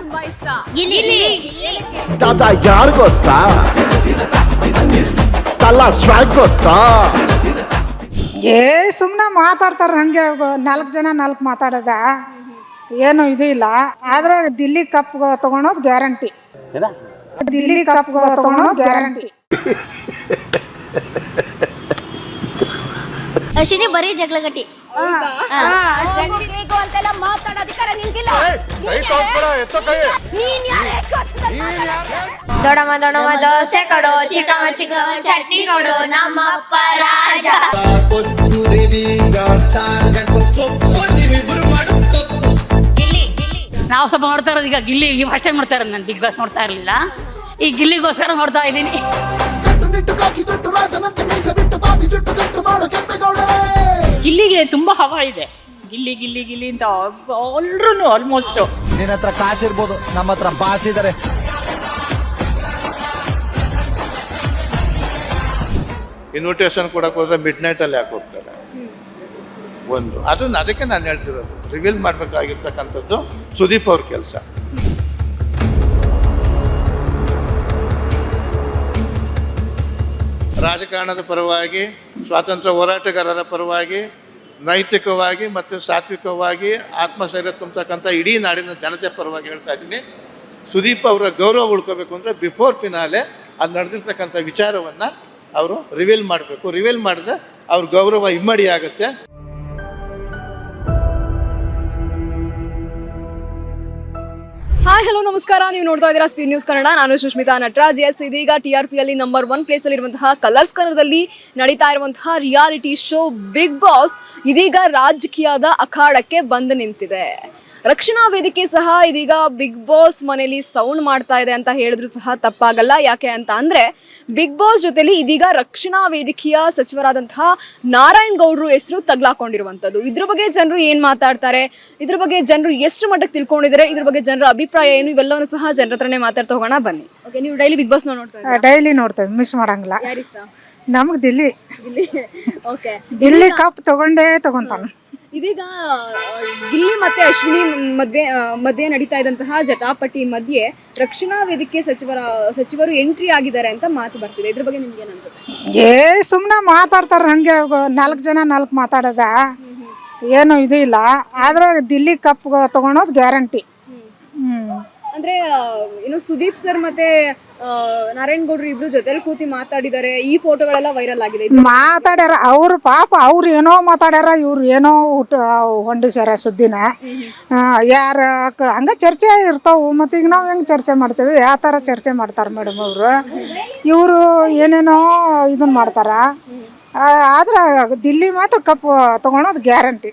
ತುಂಬಾ ಇಷ್ಟ? ದಾದಾ ಯಾರು ಗೊತ್ತಾ? ತಲ್ಲ ಸ್ವಾಗ್ ಗೊತ್ತಾ? ಸುಮ್ಮನೆ ಮಾತಾಡ್ತಾರೆ ಹಂಗೆ 4 ಜನ 4 ಮಾತಾಡೋದ ಏನು ಇದು ಇಲ್ಲ. ಆದ್ರೆ ದಿಲ್ಲಿ ಕಪ್ ತಗೊಳೋದು ಗ್ಯಾರಂಟಿ. ದಿಲ್ಲಿ ಕಪ್ ತಗೊಳೋದು ಗ್ಯಾರಂಟಿ. ಅಶ್ವಿನಿ ಬರೀ ಜಗಳಗಟ್ಟಿ. ದೊಡಮ್ಮ ದೊಡಮ್ಮ ದೋಸೆ ಕೊಡು, ಚಿಕ್ಕಮ್ಮ ಚಿಕ್ಕಮ್ಮ ಚಟ್ನಿ ಕೊಡು, ನಮ್ಮಪ್ಪ ರಾಜ. ನಾವು ಸ್ವಲ್ಪ ನೋಡ್ತಾ ಇರೋದು ಈಗ ಗಿಲ್ಲಿ ಫಸ್ಟ್ ಟೈಮ್ ನೋಡ್ತಾ ಇರೋದು. ನಾನು ಬಿಗ್ ಬಾಸ್ ನೋಡ್ತಾ ಇರಲಿಲ್ಲ, ಈ ಗಿಲ್ಲಿಗೋಸ್ಕರ ನೋಡ್ತಾ ಇದ್ದೀನಿ. ಗಿಲ್ಲಿಗೆ ತುಂಬಾ ಹವಾ ಇದೆ. ಗಿಲ್ಲಿ ಗಿಲ್ಲಿ ಗಿಲ್ಲಿ ಅಂತ ಎಲ್ರು ಆಲ್ಮೋಸ್ಟ್. ನಿನ್ನ ಹತ್ರ ಕಾಸಿರ್ಬೋದು, ನಮ್ಮ ಹತ್ರ ಬಾಸ್ ಇದಾರೆ. ಇನ್ವಿಟೇಷನ್ ಕೊಡಕ್ಕೆ ಹೋದ್ರೆ ಮಿಡ್ ನೈಟಲ್ಲಿ ಯಾಕೆ ಹೋಗ್ತಾರೆ? ಒಂದು ಅದಕ್ಕೆ ನಾನು ಹೇಳ್ತಿರೋದು, ರಿವೀಲ್ ಮಾಡಬೇಕಾಗಿರ್ತಕ್ಕಂಥದ್ದು ಸುದೀಪ್ ಅವ್ರ ಕೆಲಸ. ರಾಜಕಾರಣದ ಪರವಾಗಿ, ಸ್ವಾತಂತ್ರ್ಯ ಹೋರಾಟಗಾರರ ಪರವಾಗಿ, ನೈತಿಕವಾಗಿ ಮತ್ತು ಸಾತ್ವಿಕವಾಗಿ ಆತ್ಮಸ್ಥೈರ್ಯ ತುಂಬತಕ್ಕಂಥ ಇಡೀ ನಾಡಿನ ಜನತೆ ಪರವಾಗಿ ಹೇಳ್ತಾ ಇದ್ದೀನಿ. ಸುದೀಪ್ ಅವರ ಗೌರವ ಉಳ್ಕೋಬೇಕು ಅಂದರೆ ಬಿಫೋರ್ ಫಿನಾಲೆ ಅದು ನಡೆದಿರ್ತಕ್ಕಂಥ ವಿಚಾರವನ್ನು ಅವರು ರಿವೀಲ್ ಮಾಡಬೇಕು. ರಿವೀಲ್ ಮಾಡಿದ್ರೆ ಅವ್ರ ಗೌರವ ಇಮ್ಮಡಿ ಆಗುತ್ತೆ. ಹಾಯ್ ಹಲೋ ನಮಸ್ಕಾರ, ನೀವು ನೋಡ್ತಾ ಇದ್ದೀರಾ ಸ್ಪೀಡ್ ನ್ಯೂಸ್ ಕನ್ನಡ. ನಾನು ಸುಷ್ಮಿತಾ ನಟರಾಜ್. ಎಸ್, ಇದೀಗ TRP ಅಲ್ಲಿ ನಂಬರ್ 1 ಪ್ಲೇಸ್ ಅಲ್ಲಿ ಇರುವಂತಹ ಕಲರ್ಸ್ ಕನ್ನಡದಲ್ಲಿ ನಡೀತಾ ಇರುವಂತಹ ರಿಯಾಲಿಟಿ ಶೋ ಬಿಗ್ ಬಾಸ್ ಇದೀಗ ರಾಜಕೀಯದ ಅಖಾಡಕ್ಕೆ ಬಂದು ನಿಂತಿದೆ. ರಕ್ಷಣಾ ವೇದಿಕೆ ಸಹ ಇದೀಗ ಬಿಗ್ ಬಾಸ್ ಮನೆಯಲ್ಲಿ ಸೌಂಡ್ ಮಾಡ್ತಾ ಇದೆ ಅಂತ ಹೇಳಿದ್ರು ಸಹ ತಪ್ಪಾಗಲ್ಲ. ಯಾಕೆ ಅಂತ ಅಂದ್ರೆ ಬಿಗ್ ಬಾಸ್ ಜೊತೆಲಿ ಇದೀಗ ರಕ್ಷಣಾ ವೇದಿಕೆಯ ಸಚಿವರಾದಂತಹ ನಾರಾಯಣ್ ಗೌಡ್ರು ಹೆಸರು ತಗ್ಲಾಕೊಂಡಿರುವಂತದ್ದು. ಇದ್ರ ಬಗ್ಗೆ ಜನರು ಏನ್ ಮಾತಾಡ್ತಾರೆ, ಇದ್ರ ಬಗ್ಗೆ ಜನರು ಎಷ್ಟು ಮಟ್ಟಕ್ಕೆ ತಿಳ್ಕೊಂಡಿದ್ದಾರೆ, ಇದ್ರ ಬಗ್ಗೆ ಜನರ ಅಭಿಪ್ರಾಯ ಏನು, ಇವೆಲ್ಲವನ್ನು ಸಹ ಜನರ ಹತ್ರನೇ ಮಾತಾಡ್ತಾ ಹೋಗೋಣ ಬನ್ನಿ. ಓಕೆ, ನೀವು ಡೈಲಿ ಬಿಗ್ ಬಾಸ್ ನೋಡ್ತಾ ಇದ್ದೀರಾ? ಡೈಲಿ ನೋಡ್ತೇವೆ, ಮಿಸ್ ಮಾಡಂಗಿಲ್ಲ. ಯಾರಿಷ್ಟ? ನಮ್ಗೆ ದಿಲ್ಲಿ ಓಕೆ, ದಿಲ್ಲಿ ಕಪ್ ತಗೊಂತಾನ. ಇದೀಗ ಗಿಲ್ಲಿ ಮತ್ತೆ ಅಶ್ವಿನಿ ಮಧ್ಯೆ ನಡೀತಾ ಇದ್ದಂತಹ ಜಟಾಪಟಿ ಮಧ್ಯೆ ರಕ್ಷಣಾ ವೇದಿಕೆ ಸಚಿವರು ಎಂಟ್ರಿ ಆಗಿದ್ದಾರೆ ಅಂತ ಮಾತು ಬರ್ತಿದೆ. ಇದ್ರ ಬಗ್ಗೆ ನಿಮ್ಗೆ ಏನನ್ಸುತ್ತೆ? ಸುಮ್ಮನೆ ಮಾತಾಡ್ತಾರೆ ಹಂಗೆ 4 ಜನ 4 ಮಾತಾಡೋದ ಏನು ಇದು ಇಲ್ಲ. ಆದ್ರೆ ದಿಲ್ಲಿ ಕಪ್ ತಗೊಳೋದು ಗ್ಯಾರಂಟಿ. ಅಂದ್ರೆ ಏನು ಸುದೀಪ್ ಸರ್ ಮತ್ತೆ ನಾರಾಯಣ್ ಗೌಡ್ರು ಇಬ್ರು ಜೊತೆಲಿ ಕೂತಿ ಮಾತಾಡಿದ್ದಾರೆ. ಈ ಫೋಟೋಗಳೆಲ್ಲ ವೈರಲ್ ಆಗಿದೆ. ಮಾತಾಡ್ಯಾರ ಅವ್ರು, ಪಾಪ ಅವ್ರು ಏನೋ ಮಾತಾಡ್ಯಾರ, ಇವ್ರು ಏನೋ ಹೊಂಡಿಸ್ಯಾರ ಸುದ್ದಿನ. ಯಾರ ಹಂಗ ಚರ್ಚೆ ಇರ್ತಾವು. ಮತ್ತೆ ಈಗ ನಾವು ಹೆಂಗೆ ಚರ್ಚೆ ಮಾಡ್ತೇವೆ, ಯಾವ ಥರ ಚರ್ಚೆ ಮಾಡ್ತಾರೆ ಮೇಡಮ್ ಅವರು. ಇವರು ಏನೇನೋ ಇದನ್ನ ಮಾಡ್ತಾರ. ಆದ್ರೆ ದಿಲ್ಲಿ ಮಾತ್ರ ಕಪ್ ತಗೊಳೋದು ಗ್ಯಾರಂಟಿ.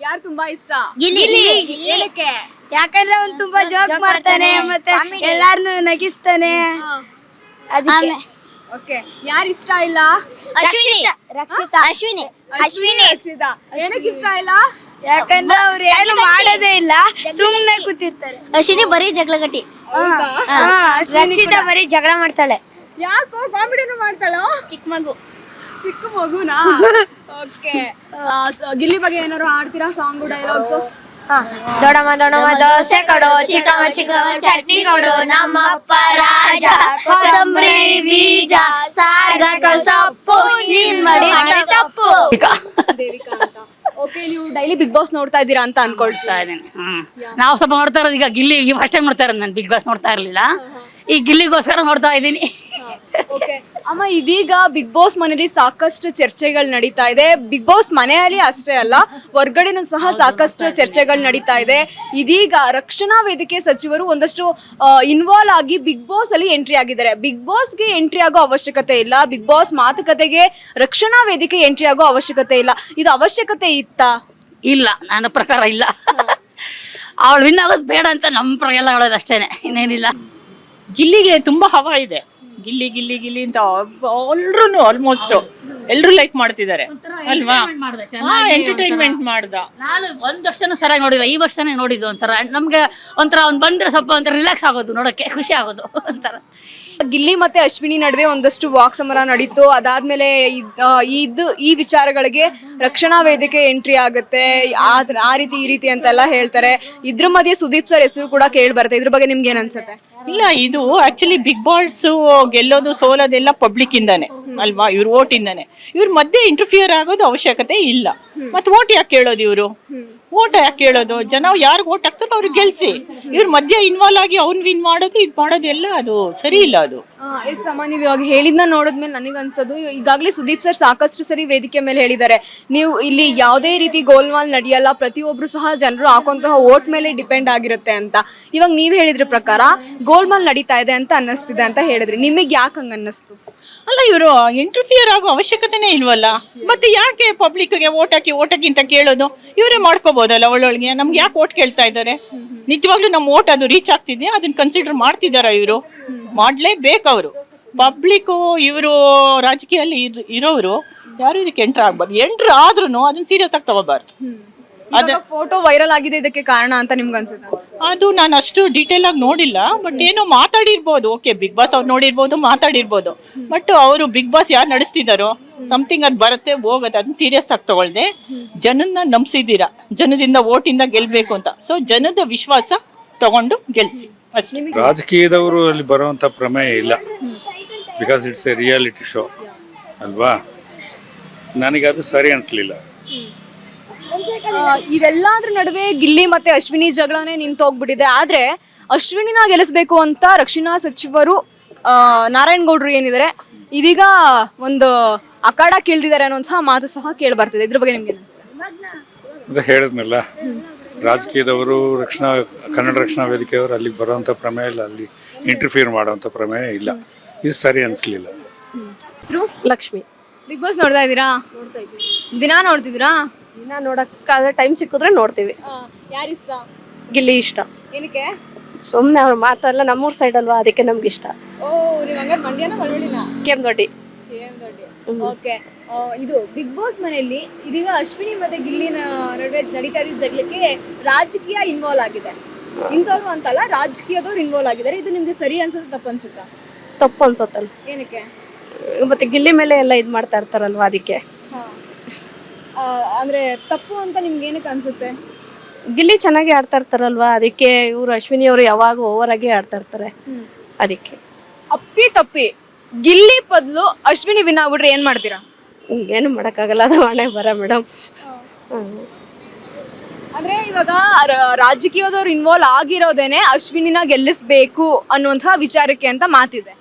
ಯಾರು ತುಂಬಾ ಇಷ್ಟ? ಏನಕ್ಕೆ? ಯಾಕಂದ್ರೆ ಅವ್ನು ತುಂಬಾ ಜೋಕ್ ಮಾಡ್ತಾನೆ, ಮತ್ತೆ ಎಲ್ಲಾರನ್ನು ನಗಿಸ್ತಾನೆ. ಅದಕ್ಕೆ. ಓಕೆ, ಯಾರು ಇಷ್ಟ ಇಲ್ಲ? ಅಶ್ವಿನಿ. ರಕ್ಷಿತಾ. ಏನಕ್ಕೆ ಇಷ್ಟ ಇಲ್ಲ? ಯಾಕಂದ್ರೆ ಅವ್ರು ಏನು ಮಾಡೋದೇ ಇಲ್ಲ, ಸುಮ್ಮನೆ ಕೂತಿರ್ತಾರೆ. ಅಶ್ವಿನಿ ಬರೀ ಜಗಳಗಟ್ಟಿ. ರಕ್ಷಿತಾ ಬರೀ ಜಗಳ ಮಾಡ್ತಾಳೆ. ಯಾಕೋ ಕಾಮಿಡಿನೂ ಮಾಡ್ತಾಳೋ? ಚಿಕ್ಕ ಮಗುನಾ? ಓಕೆ, ಗಿಲ್ಲಿ ಬಗ್ಗೆ ಏನಾದ್ರು ಆಡ್ತೀರಾ? Song dialogues? ದೊಡಮ್ಮ ದೊಡಮ್ಮ ದೋಸೆ ಕೊಡು, ಚಿಕ್ಕಮ್ಮ ಚಿಕ್ಕಮ್ಮ ಚಟ್ನಿ ಕೊಡು, ನಮ್ಮಪ್ಪ ರಾಜ. ಕೊತ್ತಂಬರಿ ಬೀಜ ಸಾರ್ಗಕ ಸೊಪ್ಪು, ನೀನ್ ಮಾಡಿ ತಪ್ಪು. ದೇವಿಕಾ ಅಂತ. ಓಕೆ, ನೀವು ಡೈಲಿ ಬಿಗ್ ಬಾಸ್ ನೋಡ್ತಾ ಇದ್ದೀರಾ ಅಂತ ಅನ್ಕೊಳ್ತಾ ಇದ್ದೀನಿ. ನಾವು ಸ್ವಲ್ಪ ನೋಡ್ತಾ ಇರೋದು ಈಗ ಗಿಲ್ಲಿ ಫಸ್ಟ್ ಟೈಮ್ ನೋಡ್ತಾ ಇರೋದು. ನಾನು ಬಿಗ್ ಬಾಸ್ ನೋಡ್ತಾ ಇರಲಿಲ್ಲ, ಈ ಗಿಲ್ಲಿಗೋಸ್ಕರ ನೋಡ್ತಾ ಇದ್ದೀನಿ. ಓಕೆ ಅಮ್ಮ, ಇದೀಗ ಬಿಗ್ ಬಾಸ್ ಮನೆಯಲ್ಲಿ ಸಾಕಷ್ಟು ಚರ್ಚೆಗಳು ನಡೀತಾ ಇದೆ. ಬಿಗ್ ಬಾಸ್ ಮನೆಯಲ್ಲಿ ಅಷ್ಟೇ ಅಲ್ಲ, ಹೊರ್ಗಡೆನೂ ಸಹ ಸಾಕಷ್ಟು ಚರ್ಚೆಗಳು ನಡೀತಾ ಇದೆ. ಇದೀಗ ರಕ್ಷಣಾ ವೇದಿಕೆ ಸಚಿವರು ಒಂದಷ್ಟು ಇನ್ವಾಲ್ವ್ ಆಗಿ ಬಿಗ್ ಬಾಸ್ ಅಲ್ಲಿ ಎಂಟ್ರಿ ಆಗಿದ್ದಾರೆ. ಬಿಗ್ ಬಾಸ್ಗೆ ಎಂಟ್ರಿ ಆಗೋ ಅವಶ್ಯಕತೆ ಇಲ್ಲ. ಬಿಗ್ ಬಾಸ್ ಮಾತುಕತೆಗೆ ರಕ್ಷಣಾ ವೇದಿಕೆ ಎಂಟ್ರಿ ಆಗೋ ಅವಶ್ಯಕತೆ ಇಲ್ಲ. ಇದು ಅವಶ್ಯಕತೆ ಇತ್ತಾ? ಇಲ್ಲ, ನನ್ನ ಪ್ರಕಾರ ಇಲ್ಲ. ಅವಳು ವಿನ್ ಆಗೋದು ಬೇಡ ಅಂತ ನಮ್ಮ ಪ್ರಕಾರ ಎಲ್ಲ ಹೇಳೋದು ಅಷ್ಟೇನೆ, ಇನ್ನೇನಿಲ್ಲ. ಗಿಲ್ಲಿಗೆ ತುಂಬಾ ಹವಾ ಇದೆ. ಗಿಲ್ಲಿ ಗಿಲ್ಲಿ ಗಿಲ್ಲಿ ಅಂತ ಎಲ್ರು ಆಲ್ಮೋಸ್ಟ್ ಎಲ್ರು ಲೈಕ್ ಮಾಡ್ತಿದ್ದಾರೆ ಅಲ್ವಾ? ಎಂಟರ್ಟೈನ್ಮೆಂಟ್ ಮಾಡ್ದ. ನಾನು ಒಂದ್ ವರ್ಷನೂ ಸರಿಯಾಗಿ ನೋಡಿಲ್ಲ, ಈ ವರ್ಷನೇ ನೋಡಿದ್ದು. ಒಂಥರ ನಮ್ಗೆ ಒಂಥರ ಅವ್ನು ಬಂದ್ರೆ ಸ್ವಲ್ಪ ಒಂಥರ ರಿಲ್ಯಾಕ್ಸ್ ಆಗೋದು, ನೋಡಕ್ಕೆ ಖುಷಿ ಆಗೋದು ಒಂಥರ. ಗಿಲ್ಲಿ ಮತ್ತೆ ಅಶ್ವಿನಿ ನಡುವೆ ಒಂದಷ್ಟು ವಾಕ್ ಸಮರ ನಡೀತು. ಅದಾದ್ಮೇಲೆ ಈ ವಿಚಾರಗಳಿಗೆ ರಕ್ಷಣಾ ವೇದಿಕೆ ಎಂಟ್ರಿ ಆಗುತ್ತೆ, ಆ ರೀತಿ ಈ ರೀತಿ ಅಂತೆಲ್ಲ ಹೇಳ್ತಾರೆ. ಇದ್ರ ಮಧ್ಯೆ ಸುದೀಪ್ ಸರ್ ಹೆಸರು ಕೂಡ ಕೇಳಿ ಬರುತ್ತೆ. ಇದ್ರ ಬಗ್ಗೆ ನಿಮ್ಗೆ ಏನ್ ಅನ್ಸುತ್ತೆ? ಇಲ್ಲ, ಇದು ಆಕ್ಚುಲಿ ಬಿಗ್ ಬಾಸ್ ಗೆಲ್ಲೋದು ಸೋಲೋದೆಲ್ಲ ಪಬ್ಲಿಕ್ ಇಂದಾನೆ ಅಲ್ವಾ, ಇವ್ರ ಓಟ್ ಇಂದಾನೆ. ಇವ್ರ ಮಧ್ಯೆ ಇಂಟರ್ಫಿಯರ್ ಆಗೋದು ಅವಶ್ಯಕತೆ ಇಲ್ಲ. ಮತ್ತೆ ಓಟ್ ಯಾಕೆ ಕೇಳೋದು ಇವರು? ಓಟ್ ಯಾಕೆ ಕೇಳೋದು? ಜನ ಯಾರಿಗೆ ಓಟ್ ಹಾಕ್ತಾರೋ ಅವ್ರಿಗೆ ಗೆಲ್ಸಿ. ಇವ್ರ ಮಧ್ಯೆ ಇನ್ವಾಲ್ವ್ ಆಗಿ ಅವ್ನ್ ವಿನ್ ಮಾಡೋದು ಇದು ಮಾಡೋದೆಲ್ಲ ಅದು ಸರಿ ಇಲ್ಲ. ಅದು ಸಮ ನೀವು ಇವಾಗ ಹೇಳಿದ್ನ ನೋಡಿದ್ಮೇಲೆ ನನಗೆ ಅನ್ಸೋದು, ಈಗಾಗಲೇ ಸುದೀಪ್ ಸರ್ ಸಾಕಷ್ಟು ಸರಿ ವೇದಿಕೆ ಮೇಲೆ ಹೇಳಿದ್ದಾರೆ, ನೀವು ಇಲ್ಲಿ ಯಾವುದೇ ರೀತಿ ಗೋಲ್ಮಾಲ್ ನಡೆಯಲ್ಲ, ಪ್ರತಿಯೊಬ್ರು ಸಹ ಜನರು ಹಾಕುವಂತಹ ಓಟ್ ಮೇಲೆ ಡಿಪೆಂಡ್ ಆಗಿರುತ್ತೆ ಅಂತ. ಇವಾಗ ನೀವು ಹೇಳಿದ್ರ ಪ್ರಕಾರ ಗೋಲ್ಮಾಲ್ ನಡೀತಾ ಇದೆ ಅಂತ ಅನ್ನಿಸ್ತಿದೆ ಅಂತ ಹೇಳಿದ್ರಿ. ನಿಮಗೆ ಯಾಕೆ ಹಂಗ ಅನ್ನಿಸ್ತು? ಅಲ್ಲ, ಇವರು ಇಂಟರ್ಫಿಯರ್ ಆಗೋ ಅವಶ್ಯಕತೆನೇ ಇಲ್ವಲ್ಲ. ಮತ್ತೆ ಯಾಕೆ ಪಬ್ಲಿಕ್ಗೆ ಓಟ್ ಹಾಕಿ ಅಂತ ಕೇಳೋದು? ಇವರೇ ಮಾಡ್ಕೋಬಹುದಲ್ಲ ಒಳ್ಳೊಳಗೆ. ನಮ್ಗೆ ಯಾಕೆ ಓಟ್ ಕೇಳ್ತಾ ಇದ್ದಾರೆ? ನಿಜವಾಗ್ಲೂ ನಮ್ಮ ಓಟ್ ಅದು ರೀಚ್ ಆಗ್ತಿದೆ, ಅದನ್ನ ಕನ್ಸಿಡರ್ ಮಾಡ್ತಿದಾರ ಇವರು? ಮಾಡ್ಲೇಬೇಕು ಅವರು. ಪಬ್ಲಿಕ್ ಇವರು ರಾಜಕೀಯದಲ್ಲಿ ಇರೋರು ಯಾರು ಇದಕ್ಕೆ ಎಂಟ್ರ್ ಆಗ್ಬಾರ್ದು. ಎಂಟ್ರ್ ಆದ್ರೂ ಅದನ್ನ ಸೀರಿಯಸ್ ಆಗಿ ತಗೋಬಾರ್ದು. ಫೋಟೋ ವೈರಲ್ ಆಗಿದೆ ಇದಕ್ಕೆ ಕಾರಣ ಅಂತ ನಿಮ್ಗೆ ಅನ್ಸುತ್ತಾ? ಅದು ನಾನು ಅಷ್ಟು ಡೀಟೇಲ್ ಆಗಿ ನೋಡಿಲ್ಲ, ಬಟ್ ಏನೋ ಮಾತಾಡಿರ್ಬೋದು. ಓಕೆ, ಬಿಗ್ ಬಾಸ್ ಅವ್ರು ನೋಡಿರ್ಬೋದು, ಮಾತಾಡಿರ್ಬೋದು. ಬಟ್ ಅವರು ಬಿಗ್ ಬಾಸ್ ಯಾರು ನಡೆಸ್ತಿದಾರೋ ಸಮಥಿಂಗ್ ಅದು ಬರುತ್ತೆ ಹೋಗುತ್ತೆ, ಅದನ್ನ ಸೀರಿಯಸ್ ಆಗಿ ತಗೊಳ್ದೆ ಜನನ್ನ ನಂಬಿಸಿದ್ದೀರಾ, ಜನದಿಂದ ಓಟಿಂದ ಗೆಲ್ಬೇಕು ಅಂತ. ಸೊ ಜನದ ವಿಶ್ವಾಸ ತಗೊಂಡು ಗೆಲ್ಸಿ ಅಷ್ಟೇ. ರಾಜಕೀಯದವರು ಅಲ್ಲಿ ಬರುವಂತ ಪ್ರಮೇಯ ಇಲ್ಲ, because it's A reality show ಅಲ್ವಾ. ನನಗೆ ಅದು ಸರಿ ಅನ್ಸ್ಲಿಲ್ಲ. ಇವೆಲ್ಲಾದ್ರ ನಡುವೆ ಗಿಲ್ಲಿ ಮತ್ತೆ ಅಶ್ವಿನಿ ಜಗಳನೇ ನಿಂತೋಗ್ಬಿಟ್ಟಿದೆ. ಆದ್ರೆ ಅಶ್ವಿನಿನ ಗೆಲ್ಲಿಸ್ಬೇಕು ಅಂತ ರಕ್ಷಣಾ ಸಚಿವರು ನಾರಾಯಣಗೌಡರು ಏನಿದ್ದಾರೆ, ಇದೀಗ ಒಂದು ಅಖಾಡ ಕೀಳ್ದಿದ್ದಾರೆ ಅನ್ನೋಂತಹ ಮಾತು ಸಹ ಕೇಳಿ ಬರ್ತಿದೆ. ಇದ್ರ ಬಗ್ಗೆ ನಿಮ್ಗೆ ಅಂತ ಹೇಳಿದ್ನಲ್ಲ, ರಾಜಕೀಯದವರು ಕನ್ನಡ ರಕ್ಷಣಾ ವೇದಿಕೆಯವರು ಅಲ್ಲಿಗೆ ಬರುವಂತ ಪ್ರಮೇಯ ಇಲ್ಲ, ಅಲ್ಲಿ ಇಂಟರ್ಫಿಯರ್ ಮಾಡುವಂತ ಪ್ರಮೇಯ ಇಲ್ಲ. ಇದು ಸರಿ ಅನ್ಸ್ಲಿಲ್ಲ. ಲಕ್ಷ್ಮಿ. ಬಿಗ್ ಬಾಸ್ ನೋಡ್ತಾ ಇದ್ದೀರಾ? ದಿನ ನೋಡ್ತಿದ್ದೀರಾ? ದಿನ ನೋಡಕ್ಕಾದ್ರೆ ಟೈಮ್ ಸಿಕ್ಕಿದ್ರೆ ನೋಡ್ತೀವಿ. ಯಾರಿಷ್ಟ? ಗಿಲ್ಲಿ ಇಷ್ಟ. ಏನಕ್ಕೆ? ಸುಮ್ಮನೆ ಅವ್ರ ಮಾತೆಲ್ಲ ನಮ್ಮೂರ್ ಸೈಡ್ ಅಲ್ವಾ, ಅದಕ್ಕೆ ನಮ್ಗೆ ಇಷ್ಟ. ಓ, ನೀವು ಹಂಗಾರೆ ಮಂಡ್ಯನ ಮಳವಳ್ಳಿನ? ಕೆಂದೊಡ್ಡಿ. ಓಕೆ. ಇದು ಬಿಗ್ ಬಾಸ್ ಮನೆಯಲ್ಲಿ ಇದೀಗ ಅಶ್ವಿನಿ ಮತ್ತೆ ಗಿಲ್ಲಿನ ನಡುವೆ ನಡೀತಾ ಇದ್ದ ಜಗಳಕ್ಕೆ ರಾಜಕೀಯ ಇನ್ವಾಲ್ವ್ ಆಗಿದೆ. ಇಂಥವ್ರು ಅಂತಲ್ಲ, ರಾಜಕೀಯದವ್ರು ಇನ್ವಾಲ್ವ್ ಆಗಿದ್ದಾರೆ. ಇದು ನಿಮ್ಗೆ ಸರಿ ಅನ್ಸುತ್ತೆ, ತಪ್ಪು ಅನ್ಸುತ್ತಾ? ತಪ್ಪು ಅನ್ಸತ್ತಲ್ಲ. ಏನಕ್ಕೆ? ಮತ್ತೆ ಗಿಲ್ಲಿ ಮೇಲೆ ಎಲ್ಲ ಇದು ಮಾಡ್ತಾ ಇರ್ತಾರಲ್ವಾ, ಅದಕ್ಕೆ. ಅಂದ್ರೆ ತಪ್ಪು ಅಂತ ನಿಮ್ಗೆ ಏನಕ್ಕೆ ಅನ್ಸುತ್ತೆ? ಗಿಲ್ಲಿ ಚೆನ್ನಾಗಿ ಆಡ್ತಾ ಇರ್ತಾರಲ್ವಾ, ಅದಕ್ಕೆ ಇವ್ರು ಅಶ್ವಿನಿ ಅವರು ಯಾವಾಗ ಓವರ್ ಆಗಿ ಆಡ್ತಾ ಇರ್ತಾರೆ, ಅದಕ್ಕೆ. ಅಪ್ಪಿ ತಪ್ಪಿ ಗಿಲ್ಲಿ ಬದಲು ಅಶ್ವಿನಿ ವಿನ್ ಆಗ್ಬಿಟ್ರೆ ಏನ್ ಮಾಡ್ತೀರಾ? ಏನು ಮಾಡಕ್ಕಾಗಲ್ಲ, ಅದು ಹಣೆ ಬರ ಮೇಡಮ್. ಅಂದ್ರೆ ಇವಾಗ ರಾಜಕೀಯದವ್ರು ಇನ್ವಾಲ್ವ್ ಆಗಿರೋದೇನೆ ಅಶ್ವಿನಿನ ಗೆಲ್ಲಿಸ್ಬೇಕು ಅನ್ನುವಂತಹ ವಿಚಾರಕ್ಕೆ ಅಂತ ಮಾತಿದೆ.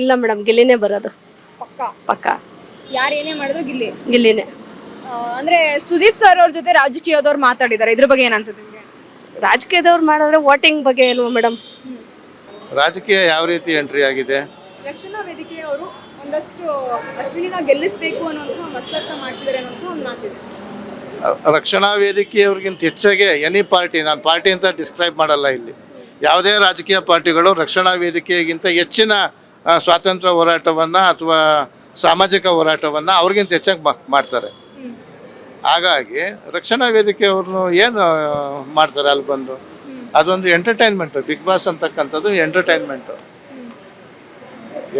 ಇಲ್ಲ ಮೇಡಮ್, ಗಿಲ್ಲಿನೇ ಬರೋದು ಪಕ್ಕ. ಯಾರು ಏನೇ ಮಾಡಿದ್ರು ಗಿಲ್ಲಿನೇ. ಅಂದ್ರೆ ಸುದೀಪ್ ಸರ್ ಅವ್ರ ಜೊತೆ ರಾಜಕೀಯದವ್ರು ಮಾತಾಡಿದ್ದಾರೆ. ಇದ್ರ ಬಗ್ಗೆ ಏನ್ ಅನ್ಸುತ್ತೆ ನಿಮ್ಗೆ? ರಾಜಕೀಯದವ್ರು ಮಾಡಿದ್ರೆ ವೋಟಿಂಗ್ ಬಗ್ಗೆ ಅಲ್ವಾ ಮೇಡಮ್? ರಾಜಕೀಯ ಯಾವ ರೀತಿ ಎಂಟ್ರಿ ಆಗಿದೆ? ರಕ್ಷಣಾ ವೇದಿಕೆಯವರು ಒಂದಷ್ಟು ಅಶ್ವಿನಿನ ಗೆಲ್ಲಿಸಬೇಕು ಅನ್ನುವಂತಹ ಮಸಲತ್ತ ಮಾಡ್ತಿದ್ದಾರೆ ಅನ್ನುವಂಥ ಒಂದು ಮಾತಿದೆ. ರಕ್ಷಣಾ ವೇದಿಕೆಯವ್ರಿಗಿಂತ ಹೆಚ್ಚಾಗೆ ಎನಿ ಪಾರ್ಟಿ, ನಾನು ಪಾರ್ಟಿ ಅಂತ ಡಿಸ್ಕ್ರೈಬ್ ಮಾಡಲ್ಲ ಇಲ್ಲಿ, ಯಾವುದೇ ರಾಜಕೀಯ ಪಾರ್ಟಿಗಳು ರಕ್ಷಣಾ ವೇದಿಕೆಗಿಂತ ಹೆಚ್ಚಿನ ಸ್ವಾತಂತ್ರ್ಯ ಹೋರಾಟವನ್ನು ಅಥವಾ ಸಾಮಾಜಿಕ ಹೋರಾಟವನ್ನು ಅವ್ರಿಗಿಂತ ಹೆಚ್ಚಾಗಿ ಮಾಡ್ತಾರೆ. ಹಾಗಾಗಿ ರಕ್ಷಣಾ ವೇದಿಕೆಯವ್ರನ್ನು ಏನು ಮಾಡ್ತಾರೆ ಅಲ್ಲಿ ಬಂದು? ಅದೊಂದು ಎಂಟರ್ಟೈನ್ಮೆಂಟು. ಬಿಗ್ ಬಾಸ್ ಅಂತಕ್ಕಂಥದ್ದು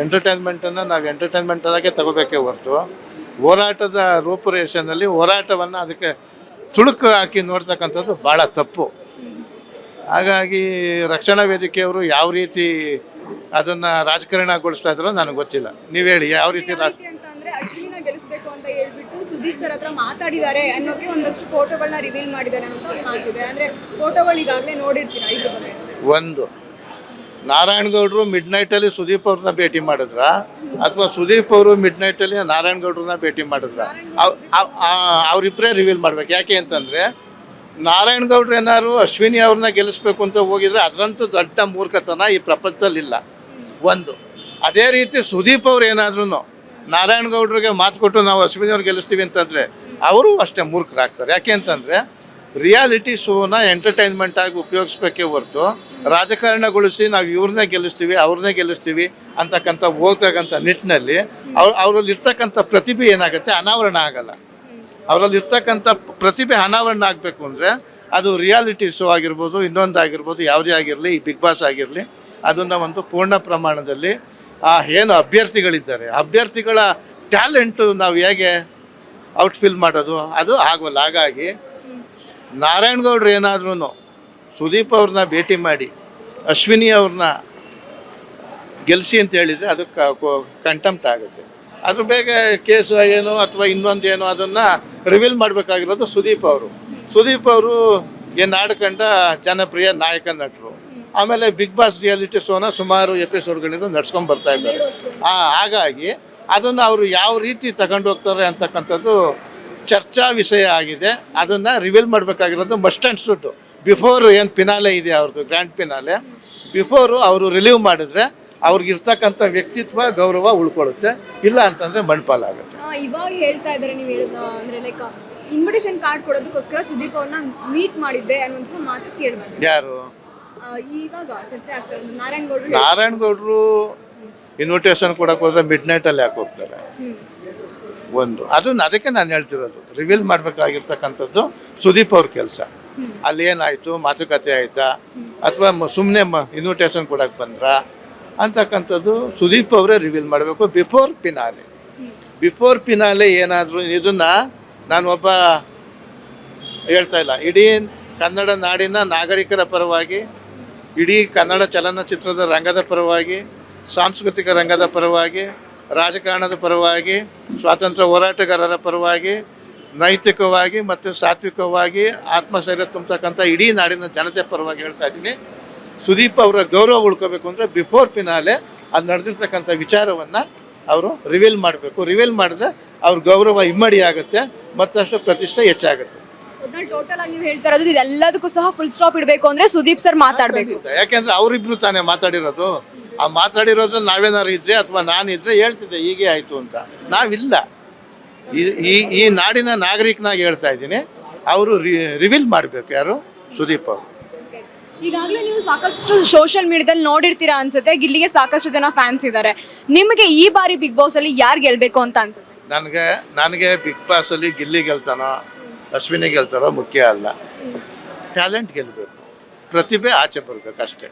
ಎಂಟರ್ಟೈನ್ಮೆಂಟನ್ನು ನಾವು ಎಂಟರ್ಟೈನ್ಮೆಂಟಾಗೆ ತಗೋಬೇಕೇ ಹೊರತು ಹೋರಾಟದ ರೂಪುರೇಷೆಯಲ್ಲಿ ಹೋರಾಟವನ್ನು ಅದಕ್ಕೆ ತುಳುಕು ಹಾಕಿ ನೋಡ್ತಕ್ಕಂಥದ್ದು ಭಾಳ ತಪ್ಪು. ಹಾಗಾಗಿ ರಕ್ಷಣಾ ವೇದಿಕೆಯವರು ಯಾವ ರೀತಿ ಅದನ್ನು ರಾಜಕಾರಣಗೊಳಿಸ್ತಾ ಇದ್ರೋ ನನಗೆ ಗೊತ್ತಿಲ್ಲ. ನೀವು ಹೇಳಿ, ಯಾವ ರೀತಿ ಅಂತಂದ್ರೆ ಅಶ್ವಿನಿನ ಗೆಲ್ಲಿಸಬೇಕು ಅಂತ ಹೇಳ್ಬಿಟ್ಟು ಸುದೀಪ್ ಸರ್ ಹತ್ರ ಮಾತಾಡಿದ್ದಾರೆ ಅನ್ನೋಕೆ ಒಂದಷ್ಟು ಫೋಟೋಗಳನ್ನ ರಿವೀಲ್ ಮಾಡಿದ್ದಾರೆ ಅಂತ ಒಂದು ಮಾತಿದೆ. ಅಂದ್ರೆ ಫೋಟೋಗಳು ಈಗಾಗಲೇ ನೋಡಿರ್ತೀರಾ ಇದ್ರ ಬಗ್ಗೆ? ಒಂದು, ನಾರಾಯಣಗೌಡರು ಮಿಡ್ ನೈಟಲ್ಲಿ ಸುದೀಪ್ ಅವ್ರನ್ನ ಭೇಟಿ ಮಾಡಿದ್ರ ಅಥವಾ ಸುದೀಪ್ ಅವರು ಮಿಡ್ ನೈಟಲ್ಲಿ ನಾರಾಯಣಗೌಡ್ರನ್ನ ಭೇಟಿ ಮಾಡಿದ್ರ? ಅವರಿಬ್ಬರೇ ರಿವೀಲ್ ಮಾಡ್ಬೇಕು. ಯಾಕೆ ಅಂತಂದರೆ ನಾರಾಯಣಗೌಡ್ರು ಏನಾದ್ರು ಅಶ್ವಿನಿ ಅವ್ರನ್ನ ಗೆಲ್ಲಿಸ್ಬೇಕು ಅಂತ ಹೋಗಿದ್ರೆ ಅದರಂತೂ ದೊಡ್ಡ ಮೂರ್ಖತನ ಈ ಪ್ರಪಂಚದಲ್ಲಿಲ್ಲ. ಒಂದು, ಅದೇ ರೀತಿ ಸುದೀಪ್ ಅವ್ರು ಏನಾದ್ರೂ ನಾರಾಯಣಗೌಡ್ರಿಗೆ ಮಾತು ಕೊಟ್ಟು ನಾವು ಅಶ್ವಿನಿ ಅವ್ರು ಗೆಲ್ಲಿಸ್ತೀವಿ ಅಂತಂದರೆ ಅವರು ಅಷ್ಟೇ ಮೂರ್ಖರಾಗ್ತಾರೆ. ಯಾಕೆ ಅಂತಂದರೆ ರಿಯಾಲಿಟಿ ಶೋನ ಎಂಟರ್ಟೈನ್ಮೆಂಟ್ ಆಗಿ ಉಪಯೋಗಿಸ್ಬೇಕೇ ಹೊರತು ರಾಜಕಾರಣಗೊಳಿಸಿ ನಾವು ಇವ್ರನ್ನೇ ಗೆಲ್ಲಿಸ್ತೀವಿ ಅವ್ರನ್ನೇ ಗೆಲ್ಲಿಸ್ತೀವಿ ಅಂತಕ್ಕಂಥ ಹೋಗ್ತಕ್ಕಂಥ ನಿಟ್ಟಿನಲ್ಲಿ ಅವರಲ್ಲಿ ಇರ್ತಕ್ಕಂಥ ಪ್ರತಿಭೆ ಏನಾಗುತ್ತೆ, ಅನಾವರಣ ಆಗಲ್ಲ. ಅವರಲ್ಲಿ ಇರ್ತಕ್ಕಂಥ ಪ್ರತಿಭೆ ಅನಾವರಣ ಆಗಬೇಕು ಅಂದರೆ ಅದು ರಿಯಾಲಿಟಿ ಶೋ ಆಗಿರ್ಬೋದು, ಇನ್ನೊಂದು ಆಗಿರ್ಬೋದು, ಯಾವುದೇ ಆಗಿರಲಿ, ಈ ಬಿಗ್ ಬಾಸ್ ಆಗಿರಲಿ, ಅದನ್ನು ಒಂದು ಪೂರ್ಣ ಪ್ರಮಾಣದಲ್ಲಿ ಏನು ಅಭ್ಯರ್ಥಿಗಳಿದ್ದಾರೆ ಅಭ್ಯರ್ಥಿಗಳ ಟ್ಯಾಲೆಂಟು ನಾವು ಹೇಗೆ ಔಟ್ಫಿಲ್ ಮಾಡೋದು ಅದು ಆಗೋಲ್ಲ. ಹಾಗಾಗಿ ನಾರಾಯಣಗೌಡ್ರು ಏನಾದ್ರೂ ಸುದೀಪ್ ಅವ್ರನ್ನ ಭೇಟಿ ಮಾಡಿ ಅಶ್ವಿನಿ ಅವ್ರನ್ನ ಗೆಲ್ಲಿಸಿ ಅಂತ ಹೇಳಿದರೆ ಅದು ಕಂಟೆಂಪ್ಟ್ ಆಗುತ್ತೆ. ಅದ್ರ ಬೇಗ ಕೇಸು ಏನು ಅಥವಾ ಇನ್ನೊಂದೇನು ಅದನ್ನು ರಿವೀಲ್ ಮಾಡಬೇಕಾಗಿರೋದು ಸುದೀಪ್ ಅವರು. ಸುದೀಪ್ ಅವರು ನಾಡು ಕಂಡ ಜನಪ್ರಿಯ ನಾಯಕ ನಟರು. ಆಮೇಲೆ ಬಿಗ್ ಬಾಸ್ ರಿಯಾಲಿಟಿ ಶೋನ ಸುಮಾರು ಎಪಿಸೋಡ್ಗಳಿಂದ ನಡ್ಸ್ಕೊಂಡು ಬರ್ತಾ ಇದ್ದಾರೆ. ಹಾಗಾಗಿ ಅದನ್ನು ಅವರು ಯಾವ ರೀತಿ ತಗೊಂಡು ಹೋಗ್ತಾರೆ ಅಂತಕ್ಕಂಥದ್ದು ಚರ್ಚಾ ವಿಷಯ ಆಗಿದೆ. ಅದನ್ನು ರಿವೀಲ್ ಮಾಡಬೇಕಾಗಿರೋದು ಮಸ್ಟ್ ಆ್ಯಂಡ್ ಶುಡ್ ಬಿಫೋರ್ ಏನು ಪಿನಾಲೆ ಇದೆ ಅವ್ರದ್ದು, ಗ್ರ್ಯಾಂಡ್ ಪಿನಾಲೆ, ಬಿಫೋರು ಅವರು ರಿಲೀವ್ ಮಾಡಿದ್ರೆ ಅವ್ರಿಗಿರ್ತಕ್ಕಂಥ ವ್ಯಕ್ತಿತ್ವ ಗೌರವ ಉಳ್ಕೊಳ್ಳುತ್ತೆ. ಇಲ್ಲ ಅಂತಂದರೆ ಮಣ್ಪಾಲಾಗುತ್ತೆ. ಇವಾಗ ಹೇಳ್ತಾ ಇದ್ದಾರೆ ನೀವು ಹೇಳಿದ ಅಂದರೆ ಲೈಕ್ ಇನ್ವಿಟೇಷನ್ ಕಾರ್ಡ್ ಕೊಡೋದಕ್ಕೋಸ್ಕರ ಸುದೀಪ್ ಅವ್ರನ್ನ ಮೀಟ್ ಮಾಡಿದ್ದೆ ಅನ್ನುವಂಥ ಮಾತು ಕೇಳಬಾರ್ದು. ಯಾರು ಇವಾಗ ಚರ್ಚೆ ಆಗ್ತಾರೆ ನಾರಾಯಣಗೌಡರು ಇನ್ವಿಟೇಷನ್ ಕೊಡಕ್ಕೆ ಹೋದ್ರೆ ಮಿಡ್ ನೈಟಲ್ಲಿ ಯಾಕೆ ಹೋಗ್ತಾರೆ? ಒಂದು ಅದಕ್ಕೆ ನಾನು ಹೇಳ್ತಿರೋದು ರಿವೀಲ್ ಮಾಡಬೇಕಾಗಿರ್ತಕ್ಕಂಥದ್ದು ಸುದೀಪ್ ಅವ್ರ ಕೆಲಸ. ಅಲ್ಲಿ ಏನಾಯಿತು, ಮಾತುಕತೆ ಆಯಿತಾ ಅಥವಾ ಸುಮ್ಮನೆ ಇನ್ವಿಟೇಷನ್ ಕೊಡಕ್ಕೆ ಬಂದ್ರಾ ಅಂತಕ್ಕಂಥದ್ದು ಸುದೀಪ್ ಅವರೇ ರಿವೀಲ್ ಮಾಡಬೇಕು ಬಿಫೋರ್ ಪಿನಾಲೆ. ಬಿಫೋರ್ ಪಿನಾಲೆ ಏನಾದರೂ ಇದನ್ನು ನಾನು ಒಬ್ಬ ಹೇಳ್ತಾ ಇಲ್ಲ, ಇಡೀ ಕನ್ನಡ ನಾಡಿನ ನಾಗರಿಕರ ಪರವಾಗಿ, ಇಡೀ ಕನ್ನಡ ಚಲನಚಿತ್ರದ ರಂಗದ ಪರವಾಗಿ, ಸಾಂಸ್ಕೃತಿಕ ರಂಗದ ಪರವಾಗಿ, ರಾಜಕಾರಣದ ಪರವಾಗಿ, ಸ್ವಾತಂತ್ರ್ಯ ಹೋರಾಟಗಾರರ ಪರವಾಗಿ, ನೈತಿಕವಾಗಿ ಮತ್ತು ಸಾತ್ವಿಕವಾಗಿ ಆತ್ಮಸ್ಥೈರ್ಯ ತುಂಬತಕ್ಕಂಥ ಇಡೀ ನಾಡಿನ ಜನತೆ ಪರವಾಗಿ ಹೇಳ್ತಾ ಇದ್ದೀನಿ. ಸುದೀಪ್ ಅವರ ಗೌರವ ಉಳ್ಕೋಬೇಕು ಅಂದರೆ ಬಿಫೋರ್ ಪಿನಾಲೆ ಅದು ನಡೆದಿರ್ತಕ್ಕಂಥ ವಿಚಾರವನ್ನು ಅವರು ರಿವೀಲ್ ಮಾಡಬೇಕು. ರಿವೀಲ್ ಮಾಡಿದ್ರೆ ಅವ್ರ ಗೌರವ ಇಮ್ಮಡಿ ಆಗುತ್ತೆ, ಮತ್ತಷ್ಟು ಪ್ರತಿಷ್ಠೆ ಹೆಚ್ಚಾಗುತ್ತೆ. ಟೋಟಲ್ ಆಗಿ ನೀವು ಹೇಳ್ತಾ ಇರೋದು ಇದೆಲ್ಲದಕ್ಕೂ ಸಹ ಫುಲ್ ಸ್ಟಾಪ್ ಇಡಬೇಕು ಅಂದರೆ ಸುದೀಪ್ ಸರ್ ಮಾತಾಡಬೇಕು. ಯಾಕೆಂದರೆ ಅವರಿಬ್ರು ತಾನೇ ಮಾತಾಡಿರೋದು. ಆ ಮಾತಾಡಿರೋದ್ರಲ್ಲಿ ನಾವೇನಾದ್ರು ಇದ್ರೆ ಅಥವಾ ನಾನಿದ್ರೆ ಹೇಳ್ತಿದ್ದೆ ಹೀಗೆ ಆಯಿತು ಅಂತ. ನಾವಿಲ್ಲ. ಈ ನಾಡಿನ ನಾಗರಿಕನಾಗಿ ಹೇಳ್ತಾ ಇದ್ದೀನಿ, ಅವರು ರಿವೀಲ್ ಮಾಡಬೇಕು. ಯಾರು? ಸುದೀಪ್ ಅವರು. ಈಗಾಗಲೇ ನೀವು ಸಾಕಷ್ಟು ಸೋಷಿಯಲ್ ಮೀಡಿಯಾದಲ್ಲಿ ನೋಡಿರ್ತೀರಾ ಅನ್ಸುತ್ತೆ, ಗಿಲ್ಲಿಗೆ ಸಾಕಷ್ಟು ಜನ ಫ್ಯಾನ್ಸ್ ಇದ್ದಾರೆ. ನಿಮಗೆ ಈ ಬಾರಿ ಬಿಗ್ ಬಾಸ್ ಅಲ್ಲಿ ಯಾರು ಗೆಲ್ಬೇಕು ಅಂತ ಅನ್ಸುತ್ತೆ? ನನಗೆ ಬಿಗ್ ಬಾಸ್ ಅಲ್ಲಿ ಗಿಲ್ಲಿ ಗೆಲ್ತಾನೋ ಅಶ್ವಿನಿ ಗೆಲ್ತಾರೋ ಮುಖ್ಯ ಅಲ್ಲ. ಟ್ಯಾಲೆಂಟ್ ಗೆಲ್ಲಬೇಕು, ಪ್ರತಿಭೆ ಆಚೆ ಬರಬೇಕು ಅಷ್ಟೇ.